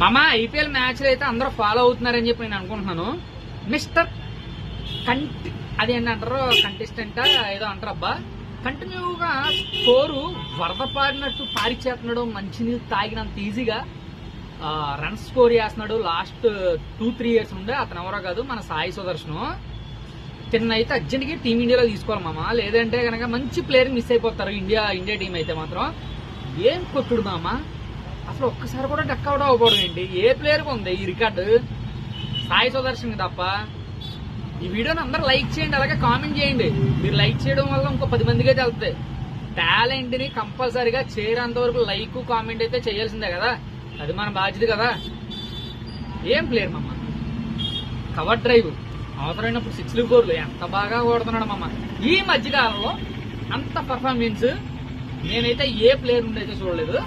మామ ఐపీఎల్ మ్యాచ్లు అయితే అందరూ ఫాలో అవుతున్నారని చెప్పి నేను అనుకుంటున్నాను. మిస్టర్ అది ఏంటంటారు కంటెస్టెంట్ ఏదో అంటారు అబ్బా, కంటిన్యూగా స్కోరు వరద పారినట్టు పారిచేస్తున్నాడు. మంచినీళ్ళు తాగినంత ఈజీగా రన్స్ స్కోర్ చేస్తున్నాడు. లాస్ట్ 2-3 ఇయర్స్ ఉండే అతను ఎవరో కాదు, మన సాయి సుదర్శన్. తిన్నైతే అర్జెంట్గా టీమిండియాలో తీసుకోవాలి మామ, లేదంటే కనుక మంచి ప్లేయర్ మిస్ అయిపోతారు ఇండియా టీం అయితే మాత్రం. ఏం కొట్టుడు మామ, అసలు ఒక్కసారి కూడా డక్ అవుట్ అవ్వకూడదు ఏంటి? ఏ ప్లేయర్కి ఉంది ఈ రికార్డు? సాయి సుదర్శన్ తప్ప. ఈ వీడియోని అందరూ లైక్ చేయండి, అలాగే కామెంట్ చేయండి. మీరు లైక్ చేయడం వల్ల ఇంకో 10 మందికి అయితే వెళ్తాయి. టాలెంట్ ని కంపల్సరీగా చేరేంత వరకు లైక్ కామెంట్ అయితే చేయాల్సిందే కదా, అది మన బాధ్యత కదా. ఏం ప్లేయర్ మమ్మ, కవర్ డ్రైవ్ అవసరమైనప్పుడు 6లు 4లు ఎంత బాగా కొడుతున్నాడు మమ్మ. ఈ మధ్యకాలంలో అంత పర్ఫార్మెన్స్ నేనైతే ఏ ప్లేయర్ నుండి అయితే చూడలేదు.